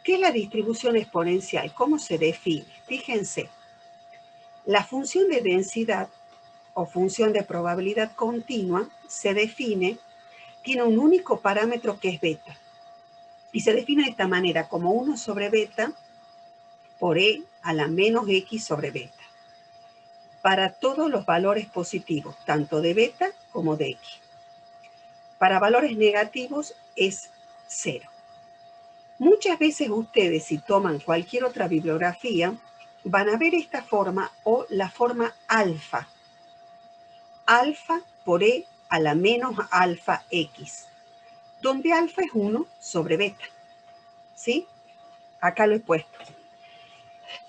¿Qué es la distribución exponencial? ¿Cómo se define? Fíjense, la función de densidad o función de probabilidad continua se define, tiene un único parámetro que es beta. Y se define de esta manera, como 1 sobre beta por e a la menos x sobre beta. Para todos los valores positivos, tanto de beta como de x. Para valores negativos es 0. Muchas veces ustedes, si toman cualquier otra bibliografía, van a ver esta forma o la forma alfa. Alfa por e a la menos alfa x, donde alfa es 1 sobre beta. ¿Sí? Acá lo he puesto.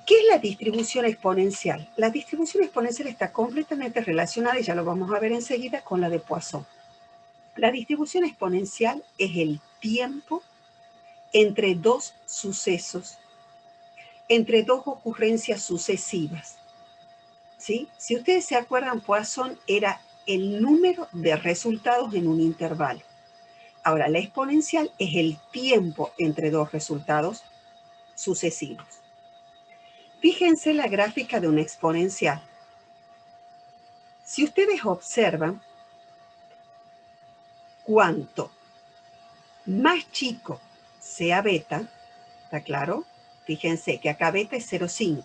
¿Qué es la distribución exponencial? La distribución exponencial está completamente relacionada, y ya lo vamos a ver enseguida, con la de Poisson. La distribución exponencial es el tiempo entre dos sucesos, entre dos ocurrencias sucesivas. ¿Sí? Si ustedes se acuerdan, Poisson era el número de resultados en un intervalo. Ahora, la exponencial es el tiempo entre dos resultados sucesivos. Fíjense la gráfica de una exponencial. Si ustedes observan, cuanto más chico sea beta, ¿está claro? Fíjense que acá beta es 0,5.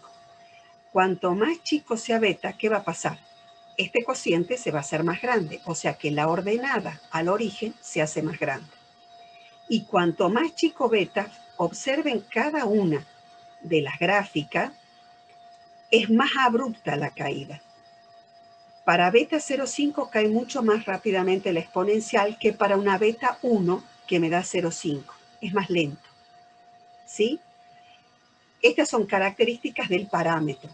Cuanto más chico sea beta, ¿qué va a pasar? Este cociente se va a hacer más grande, o sea que la ordenada al origen se hace más grande. Y cuanto más chico beta, observen cada una de las gráficas, es más abrupta la caída. Para beta 0,5 cae mucho más rápidamente la exponencial que para una beta 1 que me da 0,5. Es más lento. ¿Sí? Estas son características del parámetro,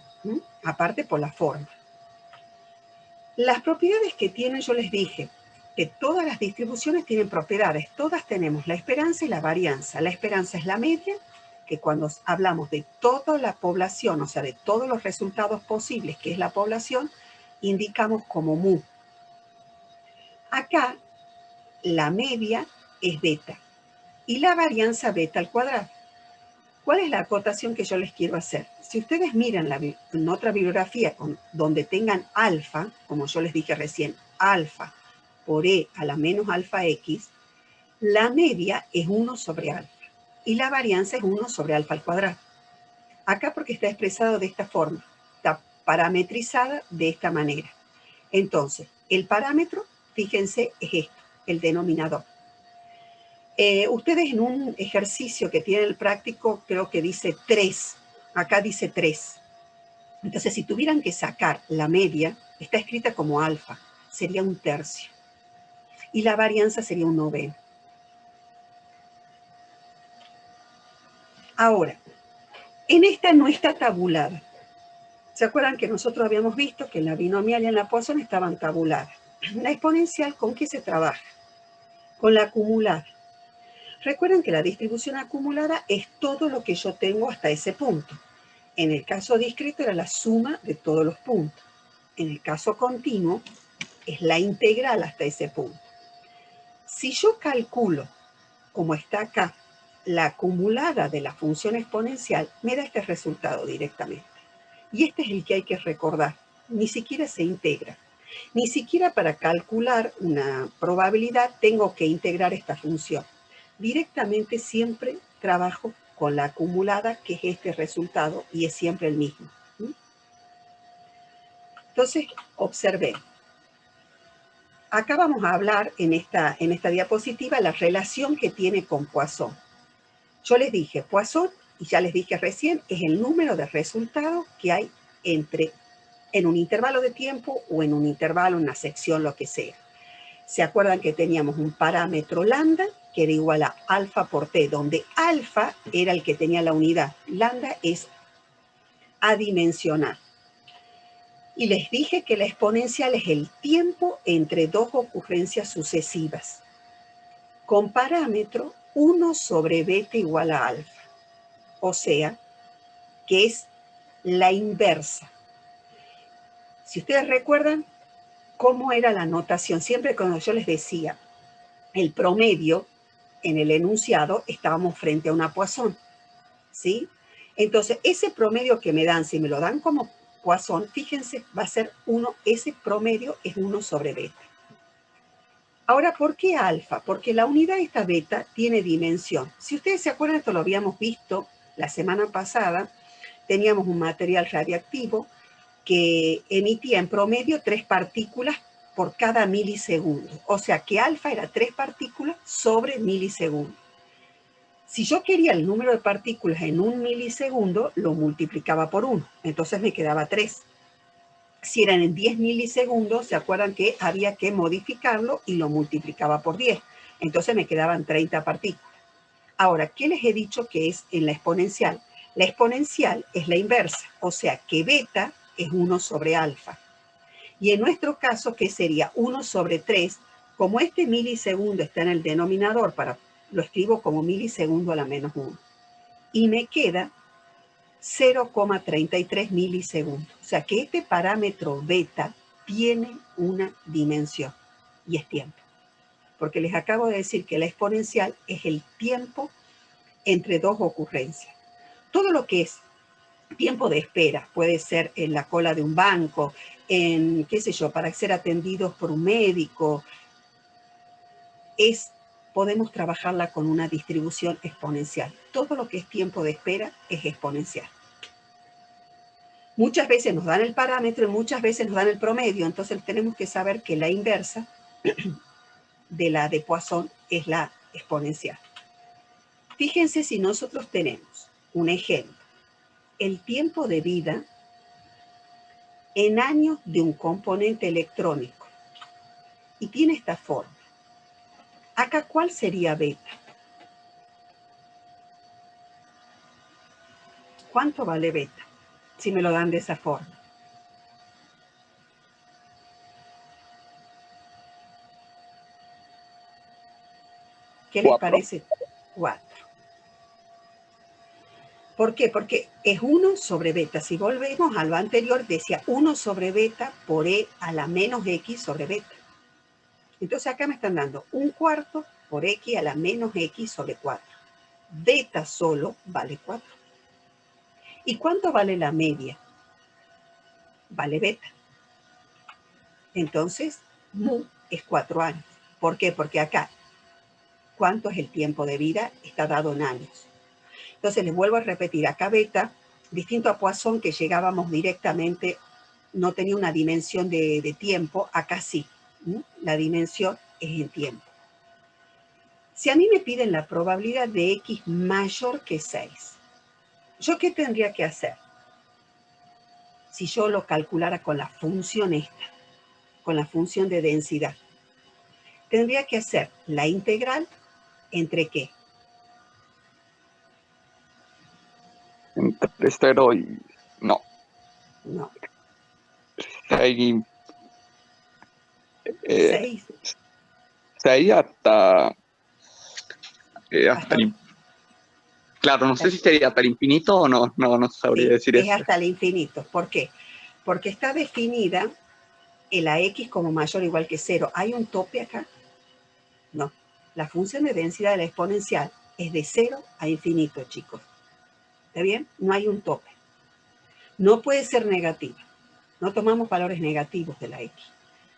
aparte por la forma. Las propiedades que tienen, yo les dije que todas las distribuciones tienen propiedades. Todas tenemos la esperanza y la varianza. La esperanza es la media, que cuando hablamos de toda la población, o sea, de todos los resultados posibles, que es la población, indicamos como mu. Acá, la media es beta y la varianza beta al cuadrado. ¿Cuál es la acotación que yo les quiero hacer? Si ustedes miran en otra bibliografía donde tengan alfa, como yo les dije recién, alfa por e a la menos alfa x, la media es 1 sobre alfa y la varianza es 1 sobre alfa al cuadrado. Acá porque está expresado de esta forma, está parametrizada de esta manera. Entonces, el parámetro, fíjense, es esto, el denominador. Ustedes en un ejercicio que tiene el práctico, creo que dice 3. Acá dice 3. Entonces, si tuvieran que sacar la media, está escrita como alfa, sería 1/3. Y la varianza sería 1/9. Ahora, en esta no está tabulada. ¿Se acuerdan que nosotros habíamos visto que en la binomial y en la Poisson estaban tabuladas? La exponencial, ¿con qué se trabaja? Con la acumulada. Recuerden que la distribución acumulada es todo lo que yo tengo hasta ese punto. En el caso discreto era la suma de todos los puntos. En el caso continuo es la integral hasta ese punto. Si yo calculo, como está acá, la acumulada de la función exponencial, me da este resultado directamente. Y este es el que hay que recordar. Ni siquiera se integra. Ni siquiera para calcular una probabilidad tengo que integrar esta función. Directamente siempre trabajo con la acumulada, que es este resultado, y es siempre el mismo. Entonces, observen. Acá vamos a hablar en esta diapositiva la relación que tiene con Poisson. Yo les dije, Poisson, y ya les dije recién, es el número de resultados que hay en un intervalo de tiempo o en un intervalo, una sección, lo que sea. ¿Se acuerdan que teníamos un parámetro lambda que era igual a alfa por t, donde alfa era el que tenía la unidad? Lambda es adimensional. Y les dije que la exponencial es el tiempo entre dos ocurrencias sucesivas, con parámetro 1 sobre beta igual a alfa. O sea, que es la inversa. Si ustedes recuerdan, ¿cómo era la notación? Siempre cuando yo les decía el promedio, en el enunciado estábamos frente a una Poisson. ¿sí? Entonces, ese promedio que me dan, si me lo dan como Poisson, fíjense, va a ser 1, ese promedio es 1 sobre beta. Ahora, ¿por qué alfa? Porque la unidad esta beta tiene dimensión. Si ustedes se acuerdan, esto lo habíamos visto la semana pasada, teníamos un material radiactivo que emitía en promedio 3 partículas por cada milisegundo. O sea que alfa era 3 partículas sobre milisegundo. Si yo quería el número de partículas en 1 milisegundo, lo multiplicaba por 1. Entonces me quedaba 3. Si eran en 10 milisegundos, ¿se acuerdan que había que modificarlo y lo multiplicaba por 10? Entonces me quedaban 30 partículas. Ahora, ¿qué les he dicho que es en la exponencial? La exponencial es la inversa, o sea que beta es 1 sobre alfa. Y en nuestro caso, ¿qué sería? 1 sobre 3. Como este milisegundo está en el denominador, lo escribo como milisegundo a la menos 1. Y me queda 0,33 milisegundos. O sea que este parámetro beta tiene una dimensión y es tiempo. Porque les acabo de decir que la exponencial es el tiempo entre dos ocurrencias. Todo lo que es tiempo de espera, puede ser en la cola de un banco, en, qué sé yo, para ser atendidos por un médico, podemos trabajarla con una distribución exponencial. Todo lo que es tiempo de espera es exponencial. Muchas veces nos dan el parámetro y muchas veces nos dan el promedio, entonces tenemos que saber que la inversa de la de Poisson es la exponencial. Fíjense si nosotros tenemos un ejemplo. El tiempo de vida en años de un componente electrónico. Y tiene esta forma. Acá, ¿cuál sería beta? ¿Cuánto vale beta? Si me lo dan de esa forma. ¿Qué les parece? 4. ¿Por qué? Porque es 1 sobre beta. Si volvemos a lo anterior, decía 1 sobre beta por e a la menos x sobre beta. Entonces acá me están dando 1/4 por x a la menos x sobre 4. Beta solo vale 4. ¿Y cuánto vale la media? Vale beta. Entonces, mu es 4 años. ¿Por qué? Porque acá, ¿cuánto es el tiempo de vida? Está dado en años. Entonces, les vuelvo a repetir, acá beta, distinto a Poisson, que llegábamos directamente, no tenía una dimensión de tiempo, acá sí. La dimensión es en tiempo. Si a mí me piden la probabilidad de x mayor que 6, ¿yo qué tendría que hacer? Si yo lo calculara con la función esta, con la función de densidad, tendría que hacer la integral entre ¿qué? Entre 0 y... No. No. 6 6. hasta Hasta, el... Claro, no sé si sería hasta el infinito o no, no sabría sí, decir es eso. hasta el infinito. ¿Por qué? Porque está definida la x como mayor o igual que 0. ¿Hay un tope acá? No. La función de densidad de la exponencial es de 0 a infinito, chicos. ¿Está bien? No hay un tope. No puede ser negativa. No tomamos valores negativos de la x,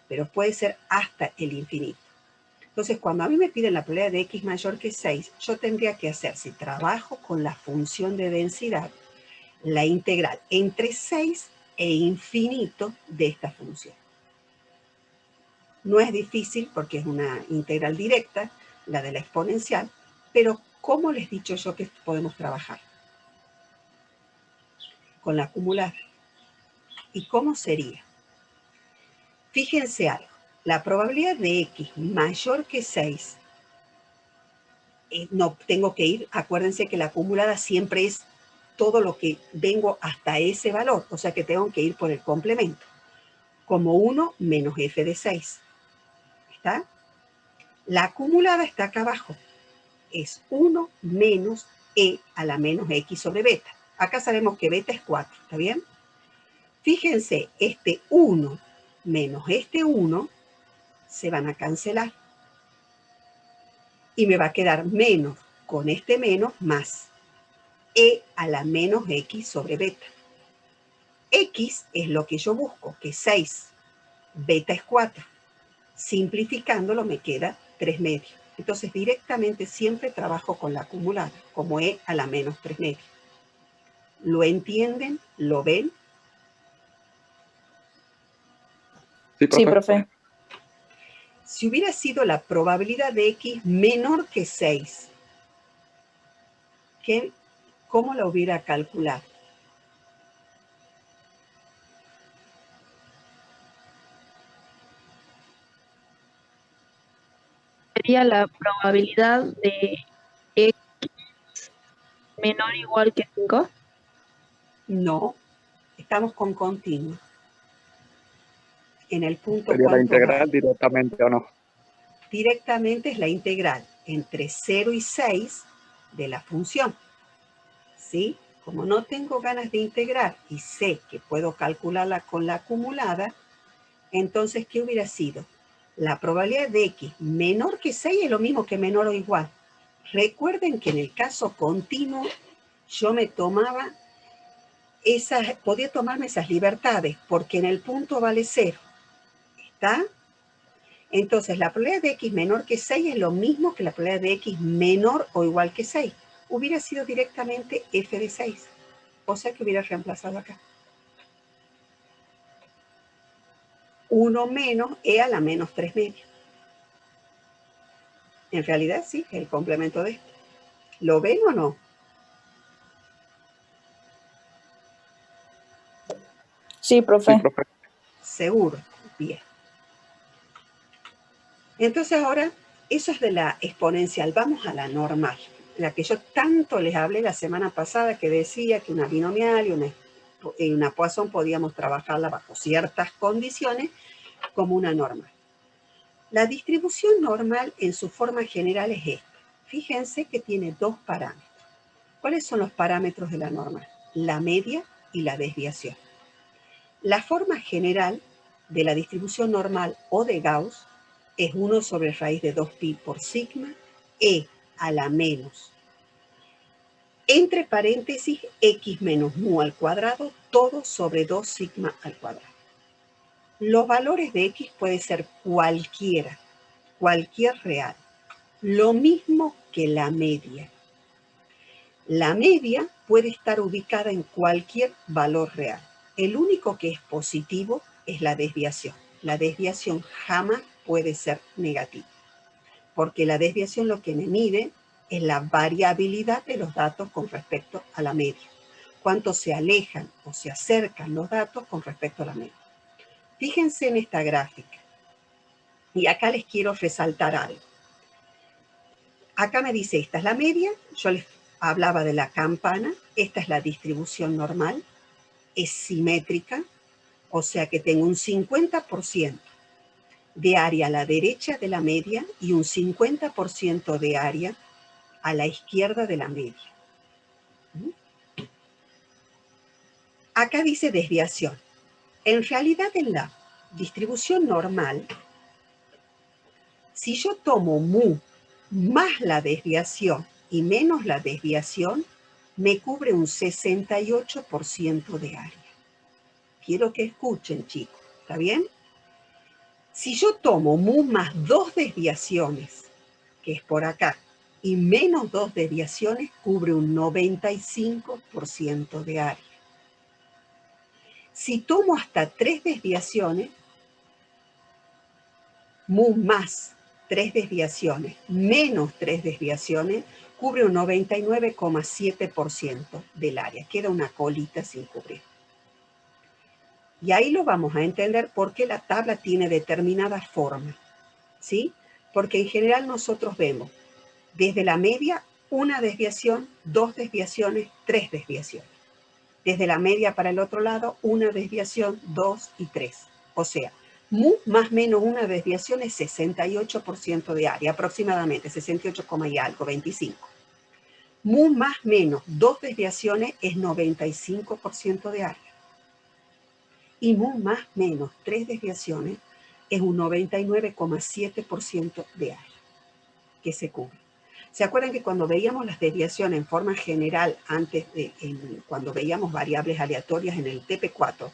pero puede ser hasta el infinito. Entonces, cuando a mí me piden la probabilidad de x mayor que 6, yo tendría que hacer, si trabajo con la función de densidad, la integral entre 6 e infinito de esta función. No es difícil porque es una integral directa, la de la exponencial, pero ¿cómo les he dicho yo que podemos trabajar? Con la acumulada. ¿Y cómo sería? Fíjense algo. La probabilidad de x mayor que 6, no tengo que ir, acuérdense que la acumulada siempre es todo lo que vengo hasta ese valor, o sea que tengo que ir por el complemento, como 1 menos f de 6. ¿Está? La acumulada está acá abajo, es 1 menos e a la menos x sobre beta. Acá sabemos que beta es 4, ¿está bien? Fíjense, este 1 menos este 1 se van a cancelar. Y me va a quedar menos con este menos más. E a la menos X sobre beta. X es lo que yo busco, que es 6. Beta es 4. Simplificándolo me queda 3 medios. Entonces directamente siempre trabajo con la acumulada, como E a la menos 3 medios. ¿Lo entienden? ¿Lo ven? Sí, Sí, profe. profe. Si hubiera sido la probabilidad de X menor que 6, ¿cómo la hubiera calculado? Sería la probabilidad de X menor o igual que 5. No, estamos con continuo. En el punto, ¿Sería la ¿cuánto integral vale? directamente o no? Directamente es la integral entre 0 y 6 de la función. ¿Sí? Como no tengo ganas de integrar y sé que puedo calcularla con la acumulada, entonces, ¿qué hubiera sido? La probabilidad de X menor que 6 es lo mismo que menor o igual. Recuerden que en el caso continuo, yo me tomaba podía tomarme esas libertades, porque en el punto vale 0. ¿Está? Entonces, la probabilidad de X menor que 6 es lo mismo que la probabilidad de X menor o igual que 6. Hubiera sido directamente F de 6. O sea que hubiera reemplazado acá. 1 menos E a la menos 3 medios. En realidad sí, es el complemento de esto. ¿Lo ven o no? Sí, Sí, profe. profe. Seguro. Bien. Entonces ahora, eso es de la exponencial. Vamos a la normal. La que yo tanto les hablé la semana pasada, que decía que una binomial y una Poisson podíamos trabajarla bajo ciertas condiciones como una normal. La distribución normal en su forma general es esta. Fíjense que tiene dos parámetros. ¿Cuáles son los parámetros de la normal? La media y la desviación. La forma general de la distribución normal o de Gauss es 1 sobre raíz de 2pi por sigma, e a la menos, entre paréntesis, x menos mu al cuadrado, todo sobre 2 sigma al cuadrado. Los valores de x puede ser cualquiera, cualquier real, lo mismo que la media. La media puede estar ubicada en cualquier valor real. El único que es positivo es la desviación. La desviación jamás puede ser negativa, porque la desviación lo que me mide es la variabilidad de los datos con respecto a la media. Cuánto se alejan o se acercan los datos con respecto a la media. Fíjense en esta gráfica. Y acá les quiero resaltar algo. Acá me dice, esta es la media, yo les hablaba de la campana, esta es la distribución normal, es simétrica, o sea que tengo un 50% de área a la derecha de la media y un 50% de área a la izquierda de la media. Acá dice desviación. En realidad en la distribución normal, si yo tomo mu más la desviación y menos la desviación, me cubre un 68% de área. Quiero que escuchen, chicos, ¿está bien? Si yo tomo mu más 2 desviaciones, que es por acá, y menos 2 desviaciones, cubre un 95% de área. Si tomo hasta 3 desviaciones, mu más 3 desviaciones menos 3 desviaciones, cubre un 99,7% del área. Queda una colita sin cubrir. Y ahí lo vamos a entender porque la tabla tiene determinada forma, ¿sí? Porque en general nosotros vemos desde la media una desviación, 2 desviaciones, 3 desviaciones. Desde la media para el otro lado, una desviación, 2 y 3. O sea, mu más menos una desviación es 68% de área, aproximadamente 68, y algo, 25. Mu más menos 2 desviaciones es 95% de área. Y mu más menos 3 desviaciones es un 99,7% de área que se cubre. ¿Se acuerdan que cuando veíamos las desviaciones en forma general, cuando veíamos variables aleatorias en el TP4,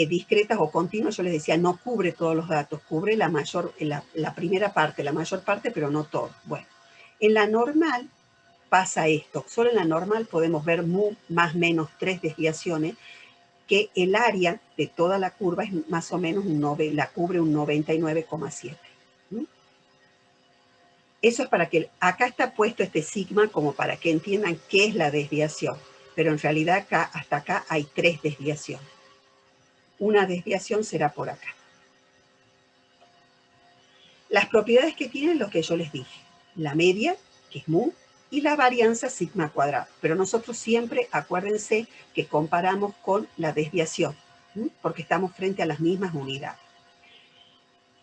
discretas o continuas, yo les decía, no cubre todos los datos, cubre la primera parte, la mayor parte, pero no todo. Bueno, en la normal pasa esto. Solo en la normal podemos ver mu más menos 3 desviaciones, que el área de toda la curva es más o menos la cubre un 99,7. Eso es para que, acá está puesto este sigma como para que entiendan qué es la desviación, pero en realidad acá, hasta acá hay 3 desviaciones. Una desviación será por acá. Las propiedades que tienen lo que yo les dije, la media, que es mu, y la varianza sigma cuadrado. Pero nosotros siempre, acuérdense que comparamos con la desviación, porque estamos frente a las mismas unidades.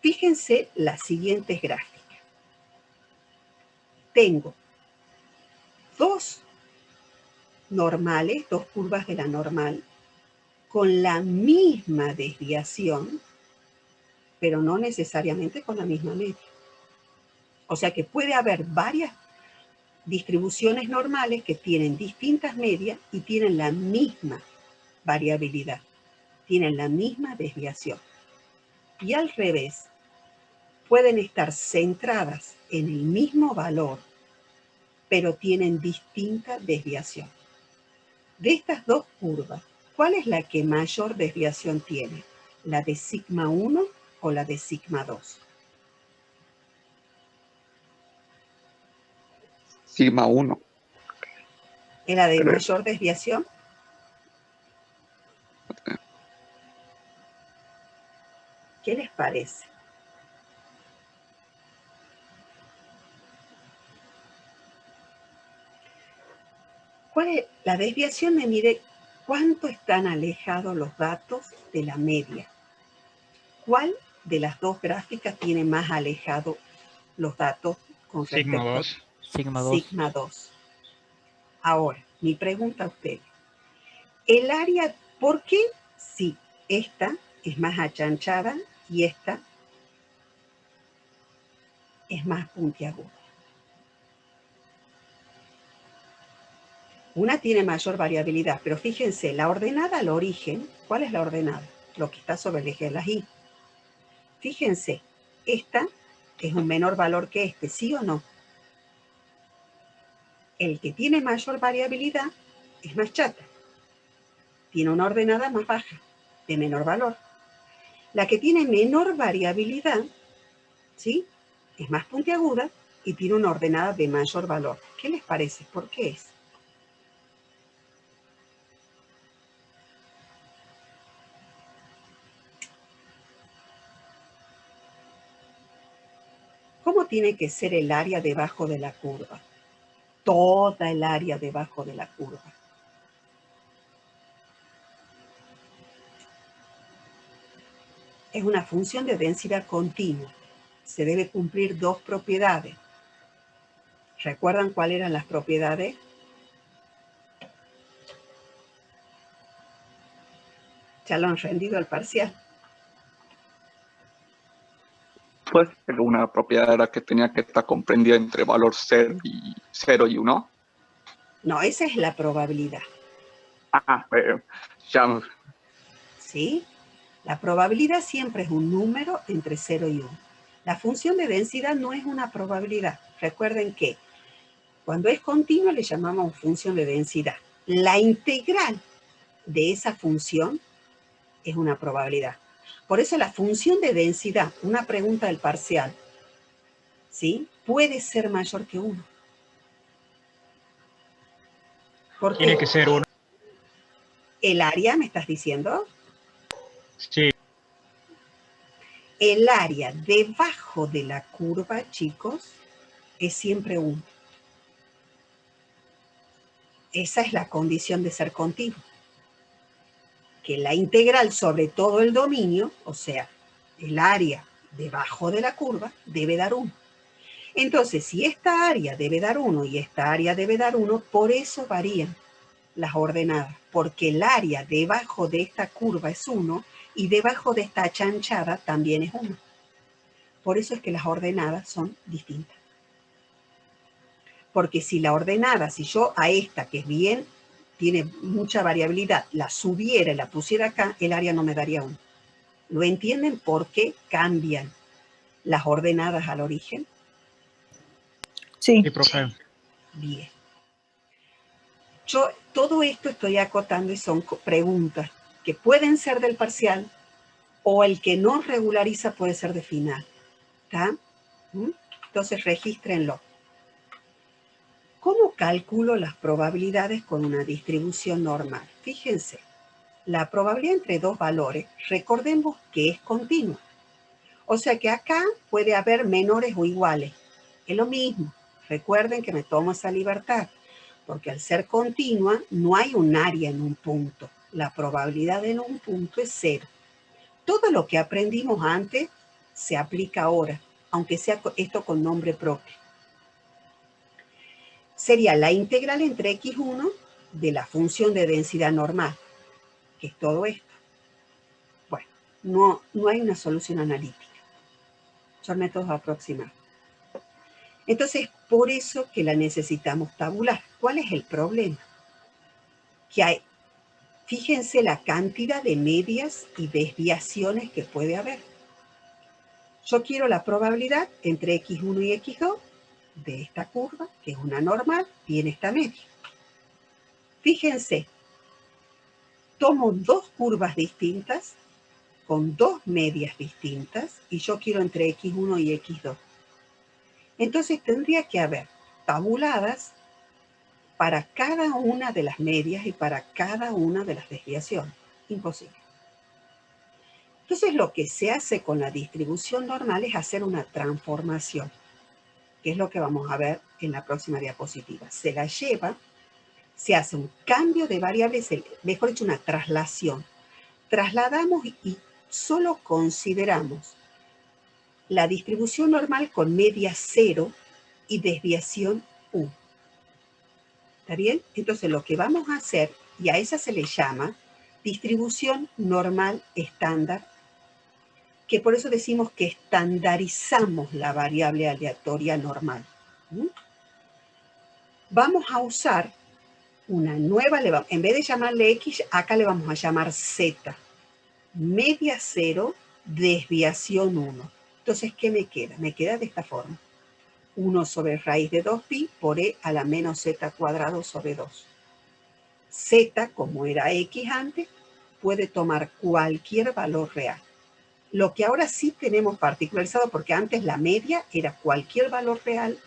Fíjense las siguientes gráficas. Tengo dos normales, dos curvas de la normal, con la misma desviación, pero no necesariamente con la misma media. O sea que puede haber varias distribuciones normales que tienen distintas medias y tienen la misma variabilidad, tienen la misma desviación. Y al revés, pueden estar centradas en el mismo valor, pero tienen distinta desviación. De estas dos curvas, ¿cuál es la que mayor desviación tiene? ¿La de sigma 1 o la de sigma 2? Sigma 1. ¿Es la de Creo. mayor desviación? ¿Qué les parece? ¿Cuál es? La desviación me mide cuánto están alejados los datos de la media. ¿Cuál de las dos gráficas tiene más alejados los datos con Sigma respecto 2. a sigma 2? Ahora, mi pregunta a ustedes. El área, ¿por qué si esta es más achanchada y esta es más puntiaguda? Una tiene mayor variabilidad, pero fíjense, la ordenada al origen, ¿cuál es la ordenada? Lo que está sobre el eje de las Y. Fíjense, esta es un menor valor que este, ¿sí o no? El que tiene mayor variabilidad es más chata. Tiene una ordenada más baja, de menor valor. La que tiene menor variabilidad, ¿sí?, es más puntiaguda y tiene una ordenada de mayor valor. ¿Qué les parece? ¿Por qué es? ¿Cómo tiene que ser el área debajo de la curva? Toda el área debajo de la curva. Es una función de densidad continua. Se debe cumplir dos propiedades. ¿Recuerdan cuáles eran las propiedades? Ya lo han rendido al parcial. Pues una propiedad era que tenía que estar comprendida entre valor 0 y 1. No, esa es la probabilidad. Ya. ¿Sí? La probabilidad siempre es un número entre 0 y 1. La función de densidad no es una probabilidad. Recuerden que cuando es continua le llamamos función de densidad. La integral de esa función es una probabilidad. Por eso la función de densidad, una pregunta del parcial, ¿sí?, puede ser mayor que 1. ¿Por qué? Tiene que ser 1. ¿El área me estás diciendo? Sí. El área debajo de la curva, chicos, es siempre 1. Esa es la condición de ser continuo. Que la integral sobre todo el dominio, o sea, el área debajo de la curva, debe dar 1. Entonces, si esta área debe dar 1 y esta área debe dar 1, por eso varían las ordenadas, porque el área debajo de esta curva es 1 y debajo de esta achanchada también es 1. Por eso es que las ordenadas son distintas. Porque si la ordenada, si yo a esta, que es bien, tiene mucha variabilidad, la subiera y la pusiera acá, el área no me daría 1. ¿Lo entienden por qué cambian las ordenadas al origen? Sí. Sí, profe. Bien. Yo todo esto estoy acotando y son preguntas que pueden ser del parcial o el que no regulariza puede ser de final. ¿Está? Entonces regístrenlo. ¿Cómo calculo las probabilidades con una distribución normal? Fíjense, la probabilidad entre dos valores, recordemos que es continua. O sea que acá puede haber menores o iguales. Es lo mismo. Recuerden que me tomo esa libertad, porque al ser continua no hay un área en un punto. La probabilidad en un punto es 0. Todo lo que aprendimos antes se aplica ahora, aunque sea esto con nombre propio. Sería la integral entre x1 de la función de densidad normal, que es todo esto. Bueno, no hay una solución analítica. Son métodos aproximados. Entonces, por eso que la necesitamos tabular. ¿Cuál es el problema? Que hay, fíjense la cantidad de medias y desviaciones que puede haber. Yo quiero la probabilidad entre x1 y x2 de esta curva, que es una normal, tiene esta media. Fíjense, tomo dos curvas distintas, con dos medias distintas, y yo quiero entre x1 y x2. Entonces tendría que haber tabuladas para cada una de las medias y para cada una de las desviaciones. Imposible. Entonces lo que se hace con la distribución normal es hacer una transformación, que es lo que vamos a ver en la próxima diapositiva. Se la lleva, se hace un cambio de variables, mejor dicho, una traslación. Trasladamos y solo consideramos la distribución normal con media 0 y desviación 1. ¿Está bien? Entonces lo que vamos a hacer, y a esa se le llama distribución normal estándar, que por eso decimos que estandarizamos la variable aleatoria normal. Vamos a usar una nueva, en vez de llamarle X, acá le vamos a llamar Z. Media 0, desviación 1. Entonces, ¿qué me queda? Me queda de esta forma. 1 sobre raíz de 2pi por e a la menos z cuadrado sobre 2. Z, como era X antes, puede tomar cualquier valor real. Lo que ahora sí tenemos particularizado, porque antes la media era cualquier valor real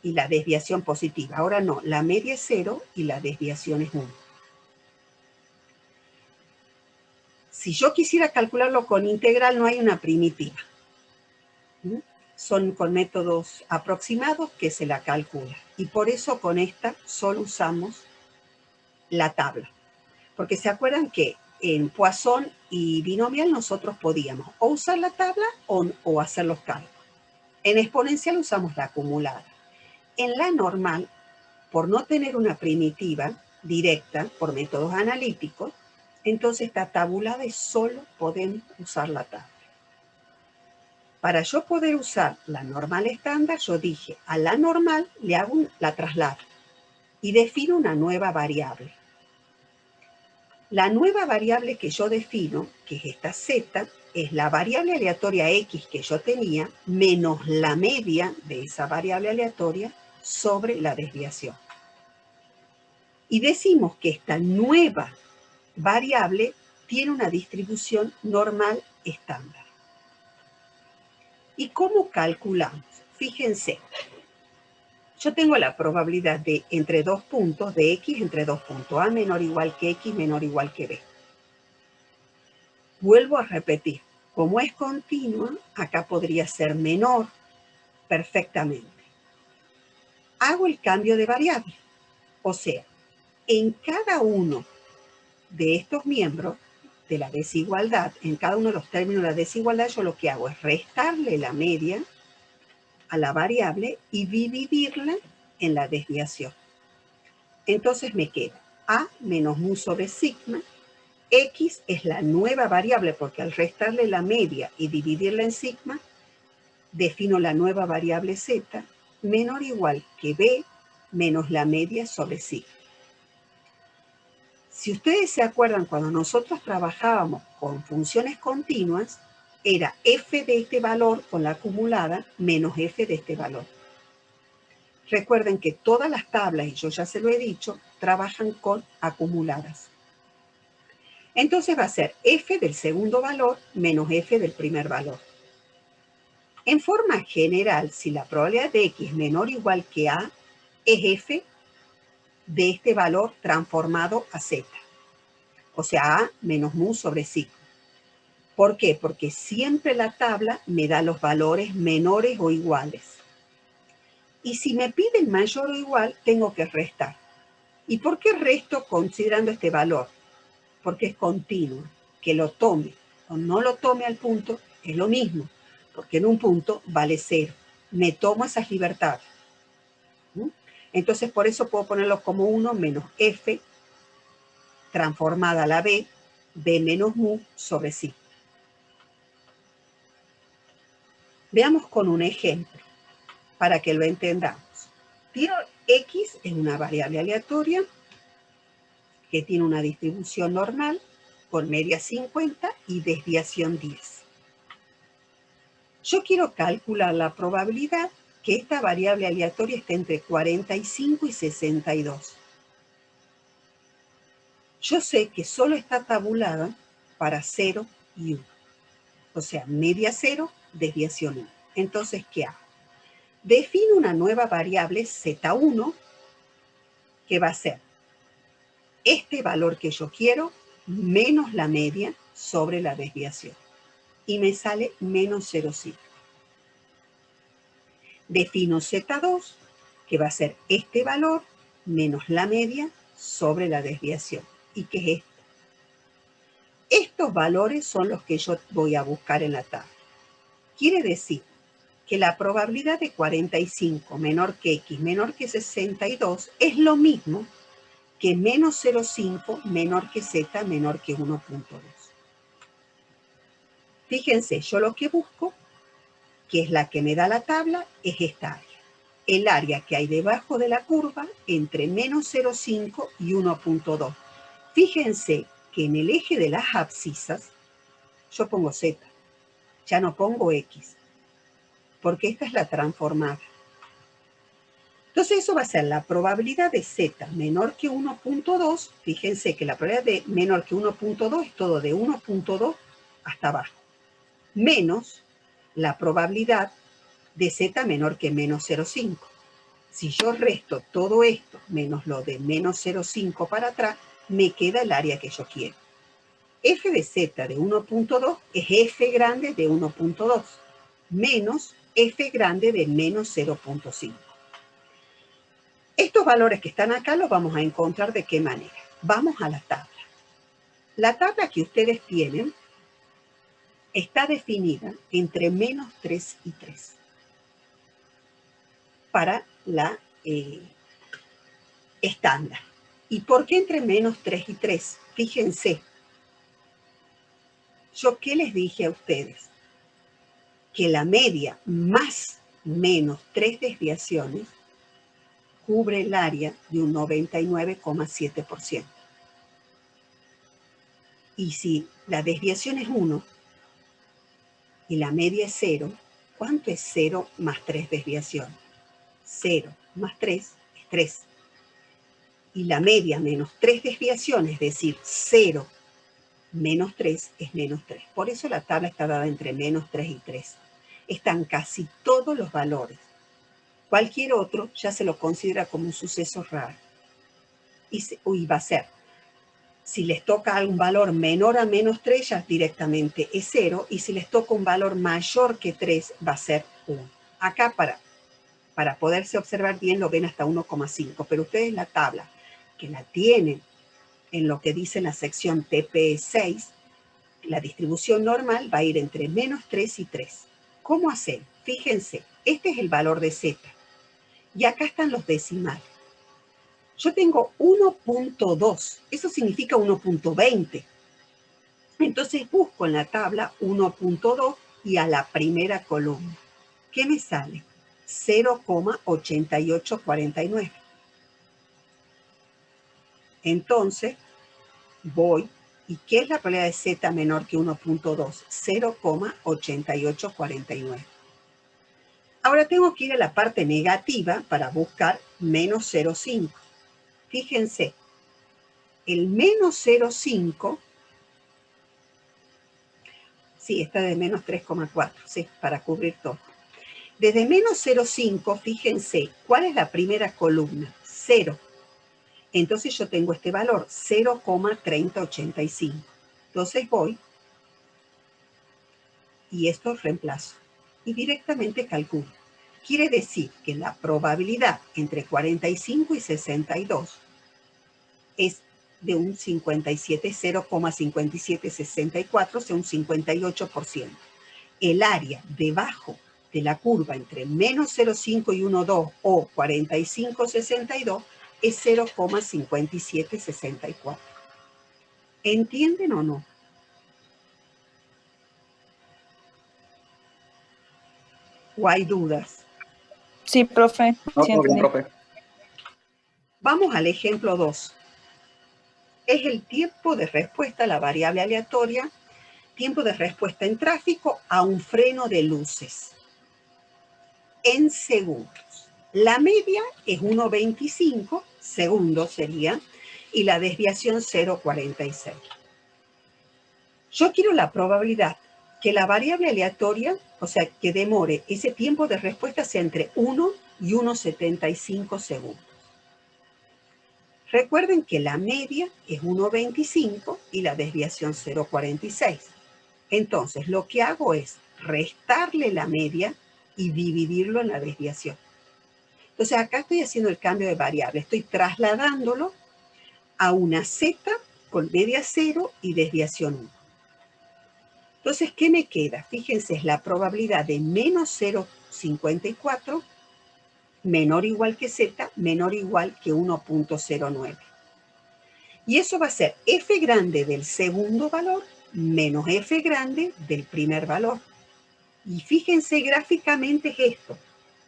y la desviación positiva. Ahora no, la media es 0 y la desviación es 1. Si yo quisiera calcularlo con integral, no hay una primitiva. Son con métodos aproximados que se la calcula. Y por eso con esta solo usamos la tabla. Porque se acuerdan que en Poisson y binomial nosotros podíamos o usar la tabla o hacer los cálculos. En exponencial usamos la acumulada. En la normal, por no tener una primitiva directa por métodos analíticos, entonces está tabulada y solo podemos usar la tabla. Para yo poder usar la normal estándar, yo dije, a la normal le hago la traslado y defino una nueva variable. La nueva variable que yo defino, que es esta z, es la variable aleatoria x que yo tenía menos la media de esa variable aleatoria sobre la desviación. Y decimos que esta nueva variable tiene una distribución normal estándar. ¿Y cómo calculamos? Fíjense, yo tengo la probabilidad de entre dos puntos, de x entre dos puntos, a menor o igual que x, menor o igual que b. Vuelvo a repetir, como es continua, acá podría ser menor perfectamente. Hago el cambio de variable, o sea, en cada uno de estos miembros de la desigualdad, en cada uno de los términos de la desigualdad, yo lo que hago es restarle la media a la variable y dividirla en la desviación. Entonces me queda a menos mu sobre sigma. X es la nueva variable porque al restarle la media y dividirla en sigma, defino la nueva variable z menor o igual que b menos la media sobre sigma. Si ustedes se acuerdan, cuando nosotros trabajábamos con funciones continuas, era f de este valor con la acumulada menos f de este valor. Recuerden que todas las tablas, y yo ya se lo he dicho, trabajan con acumuladas. Entonces va a ser f del segundo valor menos f del primer valor. En forma general, si la probabilidad de x es menor o igual que a, es f de este valor transformado a z. O sea, a menos mu sobre sigma. ¿Por qué? Porque siempre la tabla me da los valores menores o iguales. Y si me piden mayor o igual, tengo que restar. ¿Y por qué resto considerando este valor? Porque es continuo. Que lo tome o no lo tome al punto es lo mismo. Porque en un punto vale 0. Me tomo esas libertades. Entonces, por eso puedo ponerlo como 1 menos f transformada a la b menos mu sobre sigma. Veamos con un ejemplo para que lo entendamos. Tiro x es una variable aleatoria que tiene una distribución normal con media 50 y desviación 10. Yo quiero calcular la probabilidad que esta variable aleatoria esté entre 45 y 62. Yo sé que solo está tabulada para 0 y 1. O sea, media 0, desviación 1. Entonces, ¿qué hago? Defino una nueva variable z1 que va a ser este valor que yo quiero menos la media sobre la desviación. Y me sale menos 0,5. Defino z2 que va a ser este valor menos la media sobre la desviación. ¿Y qué es esto? Estos valores son los que yo voy a buscar en la tabla. Quiere decir que la probabilidad de 45 menor que x menor que 62 es lo mismo que menos 0,5 menor que z menor que 1,2. Fíjense, yo lo que busco, que es la que me da la tabla, es esta área. El área que hay debajo de la curva entre menos 0,5 y 1,2. Fíjense que en el eje de las abscisas yo pongo z, ya no pongo x, porque esta es la transformada. Entonces eso va a ser la probabilidad de z menor que 1,2. Fíjense que la probabilidad de menor que 1,2 es todo de 1,2 hasta abajo, menos la probabilidad de z menor que menos 0,5. Si yo resto todo esto menos lo de menos 0,5 para atrás, me queda el área que yo quiero. F de z de 1,2 es f grande de 1,2 menos f grande de menos 0,5. Estos valores que están acá los vamos a encontrar de qué manera. Vamos a la tabla. La tabla que ustedes tienen está definida entre menos 3 y 3 para la estándar. ¿Y por qué entre menos 3 y 3? Fíjense, ¿yo qué les dije a ustedes? Que la media más menos 3 desviaciones cubre el área de un 99,7%. Y si la desviación es 1 y la media es 0, ¿cuánto es 0 más 3 desviaciones? 0 más 3 es 3. Y la media menos 3 desviaciones, es decir, 0 menos 3 es menos 3. Por eso la tabla está dada entre menos 3 y 3. Están casi todos los valores. Cualquier otro ya se lo considera como un suceso raro. Y va a ser, si les toca un valor menor a menos 3, ya directamente es 0. Y si les toca un valor mayor que 3, va a ser 1. Acá para poderse observar bien lo ven hasta 1,5. Pero ustedes la tabla que la tienen en lo que dice la sección TP6, la distribución normal va a ir entre menos 3 y 3. ¿Cómo hacer? Fíjense, este es el valor de z. Y acá están los decimales. Yo tengo 1,2. Eso significa 1,20. Entonces busco en la tabla 1,2 y a la primera columna. ¿Qué me sale? 0,8849. Entonces, voy, ¿y qué es la probabilidad de z menor que 1.2? 0,8849. Ahora tengo que ir a la parte negativa para buscar menos 0,5. Fíjense, el menos 0,5, sí, está de menos 3,4, sí, para cubrir todo. Desde menos 0,5, fíjense, ¿cuál es la primera columna? 0. Entonces yo tengo este valor, 0,3085. Entonces voy y esto reemplazo. Y directamente calculo. Quiere decir que la probabilidad entre 45 y 62 es de un 57, 0,5764, o sea, un 58%. El área debajo de la curva entre menos 0,5 y 1,2 o 45, 62 es 0,5764. ¿Entienden o no? ¿O hay dudas? Sí, profe. No, Sí, todo bien, entendí. profe. Vamos al ejemplo 2. Es el tiempo de respuesta a la variable aleatoria, tiempo de respuesta en tráfico a un freno de luces. En segundos. La media es 1,25, segundos sería, y la desviación 0,46. Yo quiero la probabilidad que la variable aleatoria, o sea, que demore ese tiempo de respuesta sea entre 1 y 1,75 segundos. Recuerden que la media es 1,25 y la desviación 0,46. Entonces, lo que hago es restarle la media y dividirlo en la desviación. Entonces, acá estoy haciendo el cambio de variable. Estoy trasladándolo a una z con media 0 y desviación 1. Entonces, ¿qué me queda? Fíjense, es la probabilidad de menos 0,54 menor o igual que z, menor o igual que 1,09. Y eso va a ser f grande del segundo valor menos f grande del primer valor. Y fíjense, gráficamente es esto.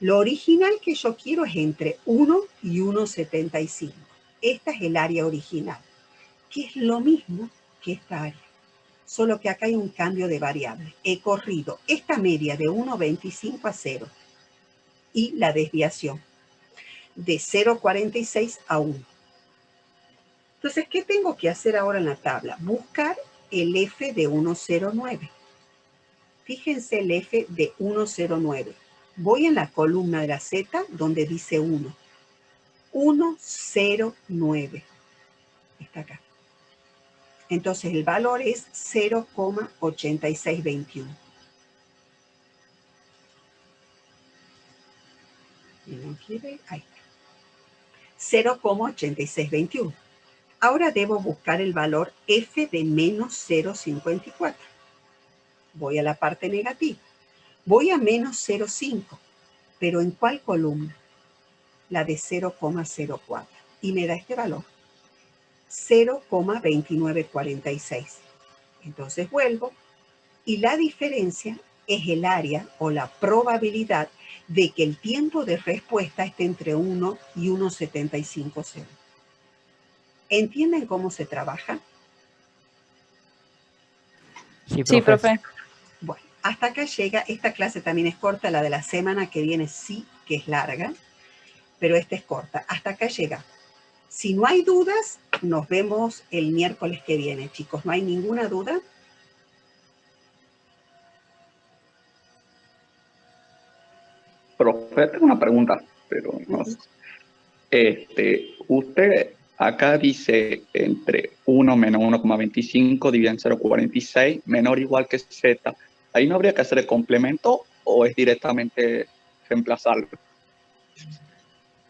Lo original que yo quiero es entre 1 y 1,75. Esta es el área original, que es lo mismo que esta área. Solo que acá hay un cambio de variable. He corrido esta media de 1,25 a 0 y la desviación de 0,46 a 1. Entonces, ¿qué tengo que hacer ahora en la tabla? Buscar el f de 1,09. Fíjense el f de 1,09. Voy en la columna de la z donde dice 1. 1,09. Está acá. Entonces, el valor es 0,8621. Ahí está. 0,8621. Ahora debo buscar el valor f de menos 0,54. Voy a la parte negativa. Voy a menos 0,5. ¿Pero en cuál columna? La de 0,04. Y me da este valor. 0,2946. Entonces vuelvo y la diferencia es el área o la probabilidad de que el tiempo de respuesta esté entre 1 y 1,75 segundos. ¿Entienden cómo se trabaja? Sí, profe. Bueno, hasta acá llega. Esta clase también es corta, la de la semana que viene sí que es larga, pero esta es corta. Hasta acá llega. Si no hay dudas, nos vemos el miércoles que viene, chicos. ¿No hay ninguna duda? Profe, tengo una pregunta, pero no sé. Usted acá dice entre 1 menos 1,25 dividido en 0,46 menor o igual que z. ¿Ahí no habría que hacer el complemento o es directamente reemplazarlo?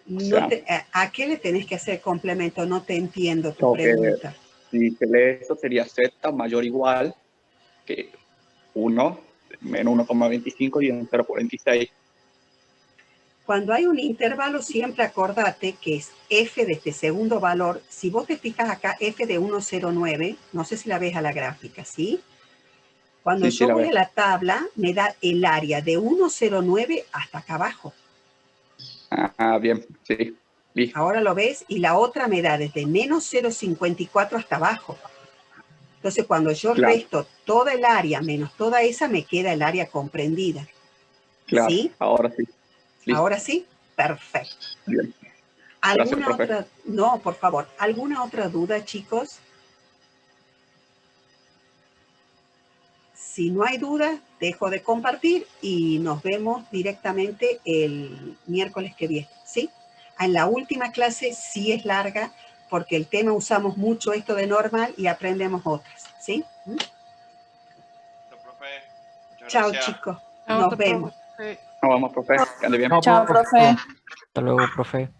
No ¿a qué le tenés que hacer complemento? No te entiendo tu Porque pregunta. si se lee eso sería z mayor o igual que 1 menos 1,25 dividido en 0,46. Cuando hay un intervalo, siempre acordate que es f de este segundo valor. Si vos te fijas acá, f de 1,09, no sé si la ves a la gráfica, ¿sí? Cuando Sí, yo la voy veo. a la tabla, me da el área de 1,09 hasta acá abajo. Ah, bien, sí. Listo. Ahora lo ves y la otra me da desde menos 0,54 hasta abajo. Entonces, cuando yo Claro. resto toda el área menos toda esa, me queda el área comprendida. Claro, ¿Sí? ahora sí. Listo. ¿Ahora sí? Perfecto. Bien. ¿Alguna profe. otra? No, por favor. ¿Alguna otra duda, chicos? Si no hay duda, dejo de compartir y nos vemos directamente el miércoles que viene, ¿sí? En la última clase sí es larga porque el tema usamos mucho esto de normal y aprendemos otras, ¿sí? Chao, chicos. Nos vemos. Nos vamos, profe. Que ande bien. Chao, profe. Hasta luego, profe.